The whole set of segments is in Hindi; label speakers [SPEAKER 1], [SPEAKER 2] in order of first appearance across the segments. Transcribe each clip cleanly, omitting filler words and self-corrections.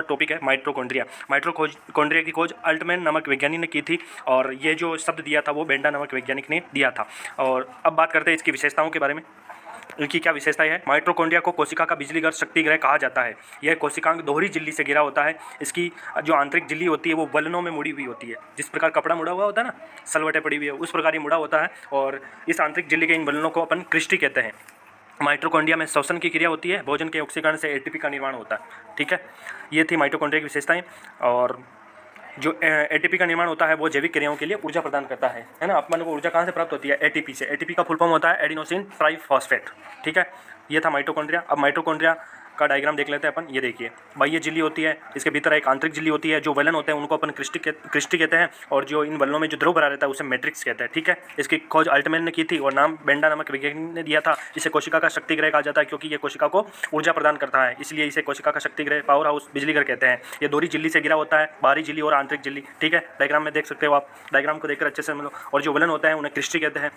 [SPEAKER 1] टॉपिक है माइटोकॉन्ड्रिया। माइटोकॉन्ड्रिया की खोज अल्टमैन नामक वैज्ञानिक ने की थी और ये जो शब्द दिया था वो बेंडा नामक वैज्ञानिक ने दिया था। और अब बात करते हैं इसकी विशेषताओं के बारे में। इनकी क्या विशेषताएं है? माइटोकॉन्ड्रिया को कोशिका का बिजलीघर शक्तिगृह कहा जाता है। यह कोशिकांग दोहरी झिल्ली से घिरा होता है। इसकी जो आंतरिक झिल्ली होती है वो बलनों में मुड़ी हुई होती है। जिस प्रकार कपड़ा मुड़ा हुआ होता है ना, सलवटें पड़ी हुई है, उस प्रकार ये मुड़ा होता है। और इस आंतरिक झिल्ली के इन बलनों को अपन क्रिस्टी कहते हैं। माइटोकॉन्ड्रिया में श्वसन की क्रिया होती है, भोजन के ऑक्सीकरण से एटीपी का निर्माण होता है। ठीक है, ये थी माइटोकॉन्ड्रिया की विशेषताएं। और जो एटीपी का निर्माण होता है वो जैविक क्रियाओं के लिए ऊर्जा प्रदान करता है ना। अपन को ऊर्जा कहाँ से प्राप्त होती है? एटीपी से। एटीपी का फुल फॉर्म होता है एडिनोसिन ट्राइफॉस्फेट। ठीक है, ये था माइटोकॉन्ड्रिया। अब माइटोकॉन्ड्रिया का डायग्राम देख लेते हैं अपन। ये देखिए, बाह्य झिल्ली होती है, इसके भीतर एक आंतरिक झिल्ली होती है। जो वलन होते हैं उनको अपन क्रिस्टी कहते हैं और जो इन वलनों में जो द्रव भरा रहता है उसे मैट्रिक्स कहते हैं। ठीक है, इसकी खोज अल्टमैन ने की थी और नाम बेंडा नामक वैज्ञानिक ने दिया था। इसे कोशिका का शक्तिगृह कहा जाता है क्योंकि ये कोशिका को ऊर्जा प्रदान करता है, इसलिए इसे कोशिका का शक्तिगृह, पावर हाउस, बिजलीघर कहते हैं। ये दोहरी झिल्ली से घिरा होता है, बाहरी झिल्ली और आंतरिक झिल्ली। ठीक है, डायग्राम में देख सकते हो आप, डायग्राम को देखकर अच्छे से समझ लो। और जो वलन होता है उन्हें क्रिस्टी कहते हैं।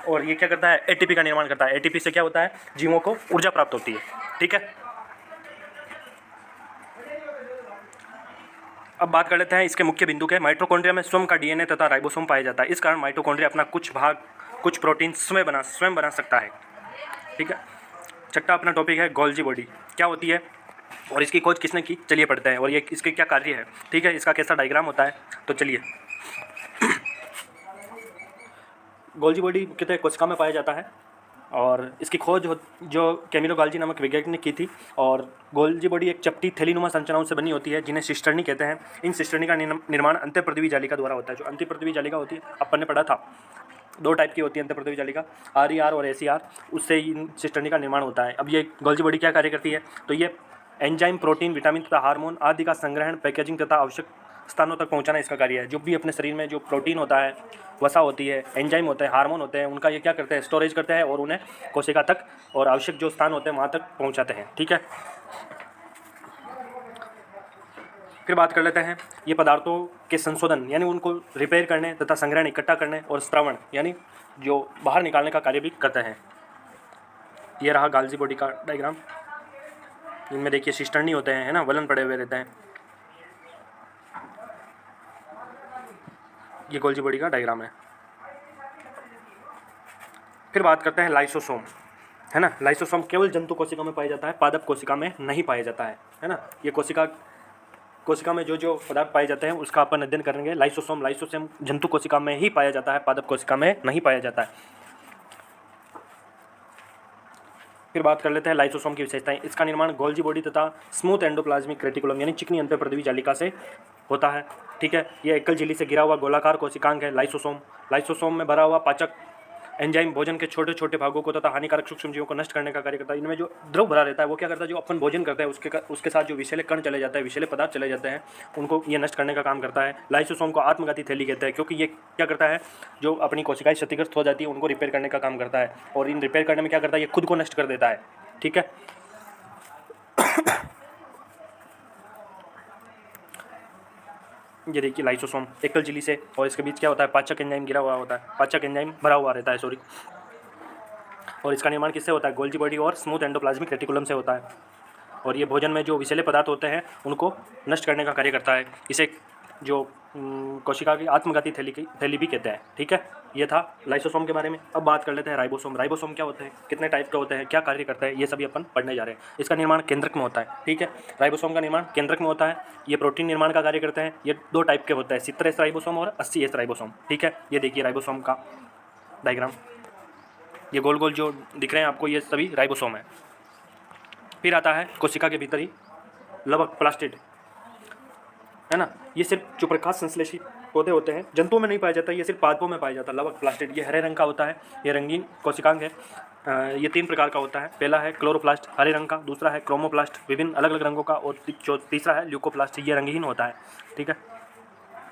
[SPEAKER 1] और ये क्या करता है? एटीपी का निर्माण करता है। एटीपी से क्या होता है? जीवों को ऊर्जा प्राप्त होती है। ठीक है, अब बात कर लेते हैं इसके मुख्य बिंदु के। माइटोकॉन्ड्रिया में स्वयं का डीएनए तथा राइबोसोम पाया जाता है। इस कारण माइटोकॉन्ड्रिया अपना कुछ प्रोटीन स्वयं बना सकता है। ठीक है, छठा अपना टॉपिक है गोल्जी बॉडी। क्या होती है और इसकी खोज किसने की? चलिए पढ़ते हैं। और ये इसके क्या कार्य है? ठीक है, इसका कैसा डायग्राम होता है, तो चलिए। गोल्जी बॉडी मुख्यतः कोशिका में पाया जाता है और इसकी खोज जो कैमिलो गाल्जी नामक वैज्ञानिक ने की थी। और गोल्जी बॉडी एक चपटी थैलीनुमा संरचनाओं से बनी होती है जिन्हें सिस्टर्नी कहते हैं। इन सिस्टर्नी का निर्माण अंतःपृथ्वी जालिका द्वारा होता है। जो अंतःपृथ्वी जालिका होती है, अपन ने पढ़ा था, दो टाइप की होती है अंतःपृथ्वी जालिका, RER और SER। उससे इन सिस्टर्नी का निर्माण होता है। अब ये गोल्जी बॉडी क्या कार्य करती है? तो ये एंजाइम, प्रोटीन, विटामिन तथा हार्मोन आदि का संग्रहण, पैकेजिंग तथा आवश्यक स्थानों तक पहुंचाना इसका कार्य है। जो भी अपने शरीर में जो प्रोटीन होता है, वसा होती है, एंजाइम होते हैं, हार्मोन होते हैं, उनका ये क्या करते हैं? स्टोरेज करते हैं और उन्हें कोशिका तक और आवश्यक जो स्थान होते हैं वहाँ तक पहुँचाते हैं। ठीक है, फिर बात कर लेते हैं ये पदार्थों के संशोधन यानी उनको रिपेयर करने तथा संग्रहण, इकट्ठा करने और स्त्रावण यानी जो बाहर निकालने का कार्य भी करते हैं। ये रहा गाल्जी बॉडी का डायग्राम। इनमें देखिए सिस्टर्नी होते हैं, है ना, वलन पड़े हुए रहते हैं। ये गोल्जी बॉडी का डायग्राम है। फिर बात करते हैं लाइसोसोम, है ना। लाइसोसोम केवल जंतु कोशिका में पाया जाता है, पादप कोशिका में नहीं पाया जाता है ना। ये कोशिका में जो पदार्थ पाए जाते हैं उसका अपन अध्ययन करेंगे। लाइसोसोम जंतु कोशिका में ही पाया जाता है, पादप कोशिका में नहीं पाया जाता है। फिर बात कर लेते हैं लाइसोसोम की विशेषताएं। इसका निर्माण गोल्जी बॉडी तथा स्मूथ एंडोप्लाज्मिक रेटिकुलम यानी चिकनी अंतःपृथ्वी जालिका से होता है। ठीक है, ये एकल झिल्ली से घिरा हुआ गोलाकार कोशिकांग है लाइसोसोम। लाइसोसोम में भरा हुआ पाचक एंजाइम भोजन के छोटे छोटे भागों को तथा हानिकारक सूक्ष्म जीवों को नष्ट करने का कार्य करता है। इनमें जो द्रव भरा रहता है वो क्या करता है? जो अपन भोजन करते हैं उसके साथ जो विषैले कण चले जाते हैं, विषैले पदार्थ चले जाते हैं, उनको ये नष्ट करने का काम करता है। लाइसोसोम को आत्मघाती थैली कहते हैं क्योंकि ये क्या करता है? जो अपनी कोशिकाएं क्षतिग्रस्त हो जाती है उनको रिपेयर करने का काम करता है। और इन रिपेयर करने में क्या करता है? ये खुद को नष्ट कर देता है। ठीक है, ये देखिए लाइसोसोम एकल झिल्ली से, और इसके बीच क्या होता है? पाचक एंजाइम गिरा हुआ होता है, पाचक एंजाइम भरा हुआ रहता है, सॉरी। और इसका निर्माण किससे होता है? गोल्जी बॉडी और स्मूथ एंडोप्लाज्मिक रेटिकुलम से होता है। और ये भोजन में जो विषैले पदार्थ होते हैं उनको नष्ट करने का कार्य करता है। इसे जो कोशिका की आत्मघाती थैली भी कहते हैं। ठीक है, ये था लाइसोसोम के बारे में। अब बात कर लेते हैं राइबोसोम। राइबोसोम क्या होते हैं, कितने टाइप के होते हैं, क्या कार्य करता है, ये सभी अपन पढ़ने जा रहे हैं। इसका निर्माण केंद्रक में होता है। ठीक है, राइबोसोम का निर्माण केंद्रक में होता है। ये प्रोटीन निर्माण का कार्य करते हैं। ये दो टाइप के होते हैं, 70S राइबोसोम और 80S राइबोसोम। ठीक है, ये देखिए राइबोसोम का डायग्राम, ये गोल गोल जो दिख रहे हैं आपको, ये सभी राइबोसोम है। फिर आता है कोशिका के भीतर ही लवक, प्लास्टिड, है ना। ये सिर्फ जो प्रकाश संश्लेषी पौधे होते हैं, जंतुओं में नहीं पाया जाता, ये सिर्फ पादपों में पाया जाता है। लवक, प्लास्टिड, ये हरे रंग का होता है, ये रंगीन कोशिकांग है। ये 3 प्रकार का होता है। पहला है क्लोरोप्लास्ट, हरे रंग का। दूसरा है क्रोमोप्लास्ट, विभिन्न अलग अलग रंगों का। और जो तीसरा है ल्यूकोप्लास्ट, ये रंगहीन होता है। ठीक है,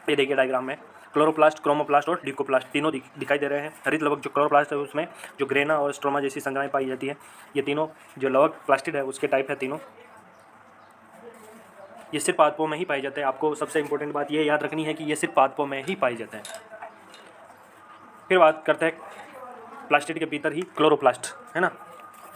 [SPEAKER 1] ये देखिए डायग्राम में क्लोरोप्लास्ट, क्रोमोप्लास्ट और ल्यूकोप्लास्ट तीनों दिखाई दे रहे हैं। हरित लवक जो क्लोरोप्लास्ट है उसमें जो ग्रेना और स्ट्रोमा जैसी संरचनाएं पाई जाती है। ये तीनों जो लवक प्लास्टिड है उसके टाइप है तीनों। ये सिर्फ पादपों में ही पाए जाते हैं। आपको सबसे इंपॉर्टेंट बात ये याद रखनी है कि ये सिर्फ पादपों में ही पाए जाते हैं। फिर बात करते हैं प्लास्टिड के भीतर ही क्लोरोप्लास्ट, है ना।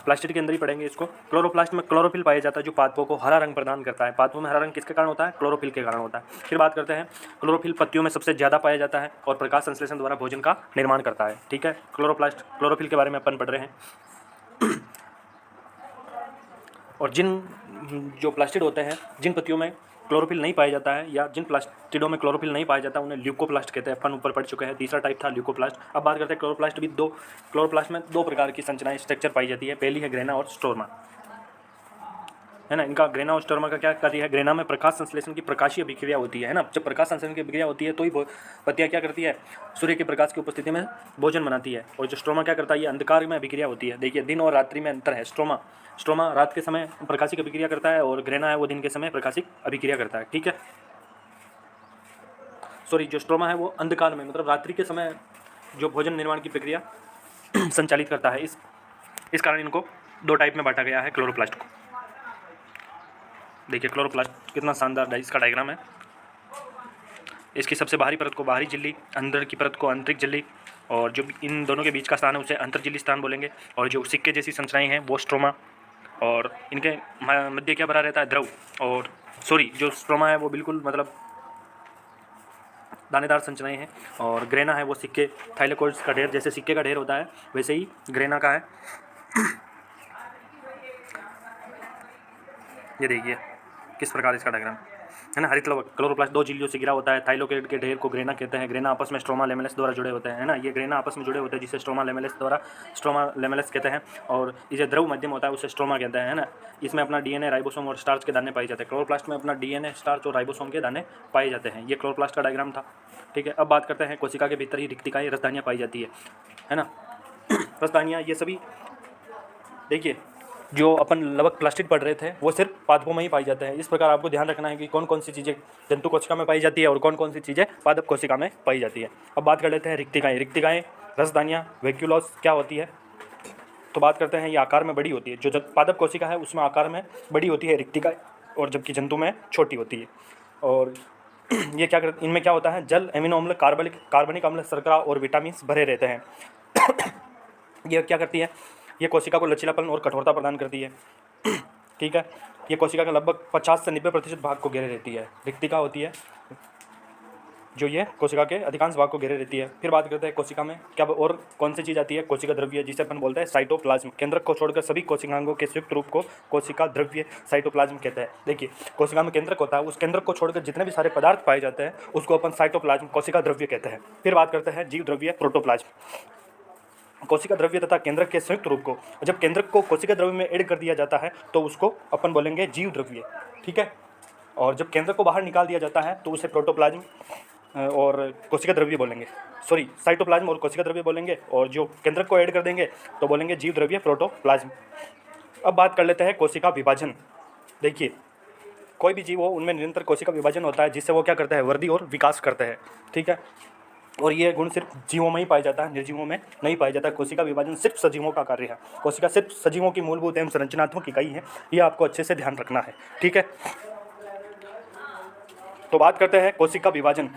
[SPEAKER 1] प्लास्टिड के अंदर ही पढ़ेंगे इसको। क्लोरोप्लास्ट में क्लोरोफिल पाया जाता है जो पादपों को हरा रंग प्रदान करता है। पादपों में हरा रंग किसके कारण होता है? क्लोरोफिल के कारण होता है। फिर बात करते हैं क्लोरोफिल पत्तियों में सबसे ज़्यादा पाया जाता है और प्रकाश संश्लेषण द्वारा भोजन का निर्माण करता है। ठीक है, क्लोरोफिल के बारे में अपन पढ़ रहे हैं। और जो प्लास्टिड होते हैं, जिन पत्तियों में क्लोरोफिल नहीं पाया जाता है या जिन प्लास्टिडों में क्लोरोफिल नहीं पाया जाता उन्हें ल्यूकोप्लास्ट कहते हैं। अपन ऊपर पढ़ चुके हैं, तीसरा टाइप था ल्यूकोप्लास्ट। अब बात करते हैं क्लोरोप्लास्ट में दो प्रकार की संरचनाएं स्ट्रक्चर पाई जाती है। पहली है ग्रेना और स्ट्रोमा, है ना। इनका ग्रेना और स्ट्रोमा का क्या कार्य है? ग्रेना में प्रकाश संश्लेषण की प्रकाशीय अभिक्रिया होती है ना। जब प्रकाश संश्लेषण की अभिक्रिया होती है तो ही पत्तियां क्या करती है? सूर्य के प्रकाश की उपस्थिति में भोजन बनाती है। और जो स्ट्रोमा क्या करता है? ये अंधकार में अभिक्रिया होती है। देखिए, दिन और रात्रि में अंतर है। स्ट्रोमा रात के समय प्रकाशिक अभिक्रिया करता है और ग्रेना है वो दिन के समय प्रकाशिक अभिक्रिया करता है। ठीक है, जो स्ट्रोमा है वो अंधकार में मतलब रात्रि के समय जो भोजन निर्माण की प्रक्रिया संचालित करता है। इस कारण इनको दो टाइप में बांटा गया है क्लोरोप्लास्ट को। देखिए क्लोरोप्लास्ट कितना शानदार इसका डायग्राम है। इसकी सबसे बाहरी परत को बाहरी झिल्ली, अंदर की परत को आंतरिक झिल्ली, और जो इन दोनों के बीच का स्थान है उसे अंतर्झिल्ली स्थान बोलेंगे। और जो सिक्के जैसी संरचनाएं हैं वो स्ट्रोमा, और इनके मध्य क्या भरा रहता है? द्रव। और जो स्ट्रोमा है वो बिल्कुल मतलब दानेदार संरचनाएं हैं। और ग्रेना है वो सिक्के, थाइलेकोइड्स का ढेर, जैसे सिक्के का ढेर होता है वैसे ही ग्रेना का है। ये देखिए किस प्रकार इसका डायग्राम है ना। हरित लवक क्लोरोप्लास्ट दो झिल्लियों से घिरा होता है। थाइलोकेट के ढेर को ग्रेना कहते हैं। ग्रेना आपस में स्ट्रोमा लेमेलस द्वारा जुड़े होते हैं, है ना। ये ग्रेना आपस में जुड़े होते हैं जिसे स्ट्रोमा लेमेलस कहते हैं। और इसे द्रव माध्यम होता है उसे स्ट्रोमा कहते हैं, है ना। इसमें अपना डीएनए, राइबोसोम और स्टार्च के दाने पाए जाते हैं। क्लोरोप्लास्ट में अपना डीएनए, स्टार्च और राइबोसोम के दाने पाए जाते हैं। ये क्लोरोप्लास्ट का डायग्राम था। ठीक है, अब बात करते हैं कोशिका के भीतर ही रिक्तिकाएँ, रसदानियाँ पाई जाती है ना। रसदानियाँ ये सभी देखिए, जो अपन लवक प्लास्टिड पढ़ रहे थे वो सिर्फ पादपों में ही पाई जाते हैं। इस प्रकार आपको ध्यान रखना है कि कौन कौन सी चीज़ें जंतु कोशिका में पाई जाती है और कौन कौन सी चीज़ें पादप कोशिका में पाई जाती है। अब बात कर लेते हैं रिक्तिकाएँ, रसदानियाँ, वैक्यूलोस क्या होती है। तो बात करते हैं ये आकार में बड़ी होती है। जो पादप कोशिका है उसमें आकार में बड़ी होती है रिक्तिकाएँ, और जबकि जंतु में छोटी होती है। और ये क्या करते, इनमें क्या होता है? जल, एमिनो अम्ल, कार्बनिक अम्ल, शर्करा और विटामिन भरे रहते हैं। ये क्या करती है? ये कोशिका को लचीलापन और कठोरता प्रदान करती है। ठीक है, ये कोशिका का लगभग 50 से 90% भाग को घेरे रहती है। रिक्तिका होती है जो ये कोशिका के अधिकांश भाग को घेरे रहती है। फिर बात करते हैं कोशिका में क्या और कौन सी चीज़ आती है? कोशिका द्रव्य, जिसे अपन बोलते हैं साइटोप्लाज्म। केंद्रक को छोड़कर सभी कोशिकांगों के संयुक्त रूप को कोशिका द्रव्य साइटोप्लाज्म कहते हैं। देखिए, कोशिका में केंद्रक होता है, उस केंद्रक को छोड़कर जितने भी सारे पदार्थ पाए जाते हैं उसको अपन साइटोप्लाज्म, कोशिका द्रव्य कहते हैं। फिर बात करते हैं जीव द्रव्य, प्रोटोप्लाज्म। कोशिका द्रव्य तथा केंद्रक के संयुक्त रूप को, जब केंद्रक को कोशिका द्रव्य में ऐड कर दिया जाता है तो उसको अपन बोलेंगे जीव द्रव्य। ठीक है, और जब केंद्रक को बाहर निकाल दिया जाता है तो उसे प्रोटोप्लाज्म और कोशिका द्रव्य बोलेंगे। साइटोप्लाज्म और कोशिका द्रव्य बोलेंगे, और जो केंद्रक को ऐड कर देंगे तो बोलेंगे जीव द्रव्य, प्रोटोप्लाज्म। अब बात कर लेते हैं कोशिका विभाजन। देखिए, कोई भी जीव हो उनमें निरंतर कोशिका विभाजन होता है जिससे वो क्या करता है? वृद्धि और विकास करते हैं। ठीक है, और ये गुण सिर्फ जीवों में ही पाया जाता है, निर्जीवों में नहीं पाया जाता। कोशिका विभाजन सिर्फ सजीवों का कार्य है। कोशिका सिर्फ सजीवों की मूलभूत एवं संरचनात्मक इकाई है, ये आपको अच्छे से ध्यान रखना है। ठीक है, तो बात करते हैं कोशिका विभाजन,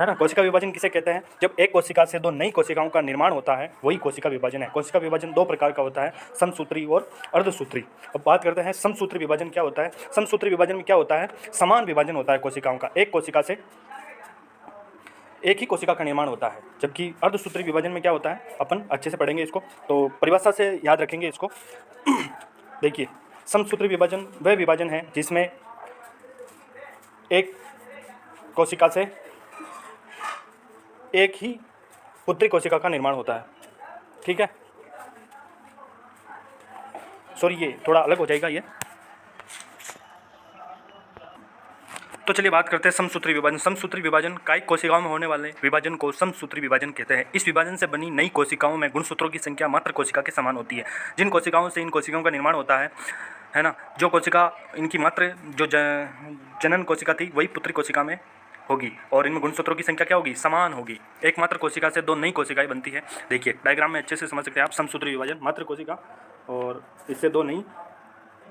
[SPEAKER 1] है ना। कोशिका विभाजन किसे कहते हैं? जब एक कोशिका से दो नई कोशिकाओं का निर्माण होता है वही कोशिका विभाजन है। कोशिका विभाजन दो प्रकार का होता है, समसूत्री और अर्धसूत्री। अब बात करते हैं समसूत्री विभाजन क्या होता है। समसूत्री विभाजन में क्या होता है? समान विभाजन होता है कोशिकाओं का। एक कोशिका से एक ही कोशिका का निर्माण होता है। जबकि अर्धसूत्री विभाजन में क्या होता है? अपन अच्छे से पढ़ेंगे इसको, तो परिभाषा से याद रखेंगे इसको। देखिए, समसूत्री विभाजन वह विभाजन है जिसमें एक कोशिका से एक ही पुत्री कोशिका का निर्माण होता है। ठीक है, ये थोड़ा अलग हो जाएगा ये। तो चलिए बात करते हैं समसूत्री विभाजन। समसूत्री विभाजन कायिक कोशिकाओं में होने वाले विभाजन को समसूत्री विभाजन कहते हैं। इस विभाजन से बनी नई कोशिकाओं में गुणसूत्रों की संख्या मात्र कोशिका के समान होती है। जिन कोशिकाओं से इन कोशिकाओं का निर्माण होता है ना, जो कोशिका इनकी मात्र जो जनन कोशिका थी वही पुत्री कोशिका में होगी, और इनमें गुणसूत्रों की संख्या क्या होगी? समान होगी। एकमात्र कोशिका से दो नई कोशिकाएं बनती है। देखिए डायग्राम में अच्छे से समझ सकते हैं आप। समसूत्री विभाजन, मात्र कोशिका, और इससे दो नई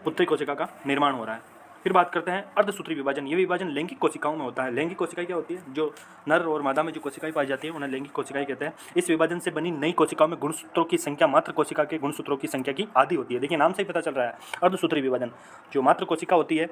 [SPEAKER 1] पुत्री कोशिका का निर्माण हो रहा है। फिर बात करते हैं अर्धसूत्री विभाजन। ये विभाजन लैंगिक कोशिकाओं में होता है। लैंगिक कोशिकाएं क्या होती है? जो नर और मादा में जो कोशिकाएं पाई जाती है उन्हें लैंगिक कोशिकाएं कहते हैं। इस विभाजन से बनी नई कोशिकाओं में गुणसूत्रों की संख्या मात्र कोशिका के गुणसूत्रों की संख्या की आधी होती है। देखिए नाम से ही पता चल रहा है, अर्धसूत्री विभाजन। जो मात्र कोशिका होती है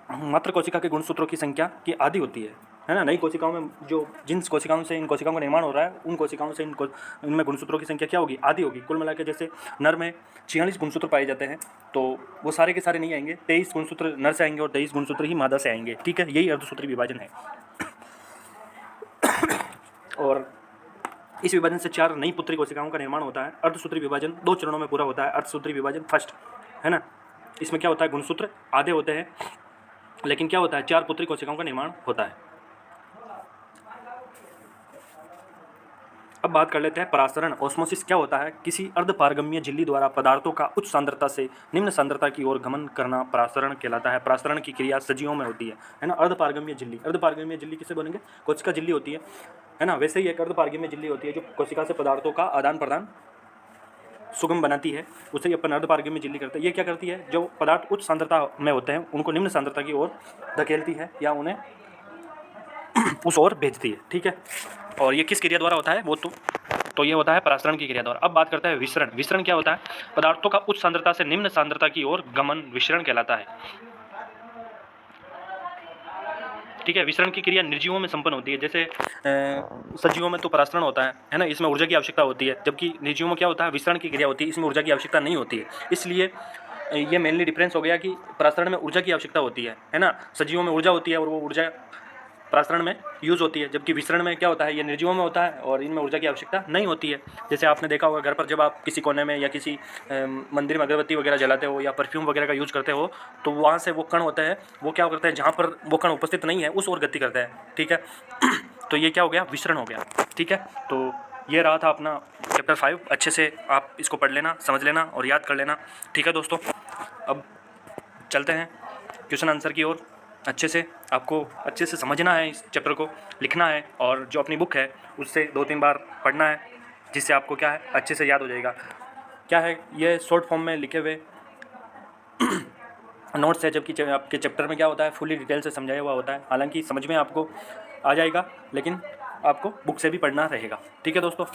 [SPEAKER 1] मात्र कोशिका के गुणसूत्रों की संख्या की आधी होती है ना। नई कोशिकाओं में जो जिन कोशिकाओं से इन कोशिकाओं का निर्माण हो रहा है उन कोशिकाओं से इनमें गुणसूत्रों की संख्या क्या होगी? आधी होगी। कुल मिला के जैसे नर में 46 गुणसूत्र पाए जाते हैं तो वो सारे के सारे नहीं आएंगे, 23 गुणसूत्र नर से आएंगे और 23 गुणसूत्र ही मादा से आएंगे। ठीक है, यही अर्धसूत्री विभाजन है। और इस विभाजन से 4 नई पुत्री कोशिकाओं का निर्माण होता है। अर्धसूत्री विभाजन 2 चरणों में पूरा होता है। अर्धसूत्री विभाजन फर्स्ट है ना, इसमें क्या होता है? गुणसूत्र आधे होते हैं लेकिन क्या होता है? 4 पुत्री कोशिकाओं का निर्माण होता है। अब बात कर लेते हैं परासरण, ऑस्मोसिस क्या होता है? किसी अर्धपारगम्य झिल्ली द्वारा पदार्थों का उच्च सांद्रता से निम्न सांद्रता की ओर गमन करना परासरण कहलाता है। परासरण की क्रिया सजीवों में होती है ना। अर्धपारगम्य झिल्ली, अर्धपारगम्य झिल्ली किसे बोलेंगे? कोशिका झिल्ली होती है ना। वैसे ही एक अर्धपारगम्य झिल्ली होती है जो कोशिका से पदार्थों का आदान प्रदान सुगम बनाती है, उसे ही अपन अर्धपारगम्य झिल्ली करते हैं। ये क्या करती है? जो पदार्थ उच्च सांद्रता में होते हैं उनको निम्न सांद्रता की ओर धकेलती है या उन्हें उस ओर भेजती है। ठीक है, और ये किस क्रिया द्वारा होता है? वो तो ये होता है परासरण की क्रिया द्वारा। अब बात करते हैं विसरण। विसरण क्या होता है? पदार्थों का उच्च सांद्रता से निम्न सांद्रता की ओर गमन विसरण कहलाता है। ठीक है, विसरण की क्रिया निर्जीवों में संपन्न होती है। जैसे सजीवों में तो परासरण होता है ना, इसमें ऊर्जा की आवश्यकता होती है, जबकि निर्जीवों में क्या होता है? विसरण की क्रिया होती है, इसमें ऊर्जा की आवश्यकता नहीं होती है। इसलिए ये मेनली डिफरेंस हो गया कि परासरण में ऊर्जा की आवश्यकता होती है ना। सजीवों में ऊर्जा होती है और वो ऊर्जा परासरण में यूज़ होती है, जबकि विसरण में क्या होता है? ये निर्जीवों में होता है और इनमें ऊर्जा की आवश्यकता नहीं होती है। जैसे आपने देखा होगा घर पर जब आप किसी कोने में या किसी मंदिर में अगरबत्ती वगैरह जलाते हो या परफ्यूम वगैरह का यूज़ करते हो तो वहाँ से वो कण होते हैं, वो क्या करते हैं? जहाँ पर वो कण उपस्थित नहीं है उस ओर गति करते हैं। ठीक है तो ये क्या हो गया? विसरण हो गया। ठीक है, तो ये रहा था अपना चैप्टर 5। अच्छे से आप इसको पढ़ लेना, समझ लेना और याद कर लेना। ठीक है दोस्तों, अब चलते हैं क्वेश्चन आंसर की ओर। अच्छे से आपको अच्छे से समझना है, इस चैप्टर को लिखना है और जो अपनी बुक है उससे 2-3 बार पढ़ना है, जिससे आपको क्या है? अच्छे से याद हो जाएगा। क्या है? ये शॉर्ट फॉर्म में लिखे हुए नोट्स है, जबकि आपके चैप्टर में क्या होता है? फुली डिटेल से समझाया हुआ होता है। हालांकि समझ में आपको आ जाएगा लेकिन आपको बुक से भी पढ़ना रहेगा। ठीक है दोस्तों।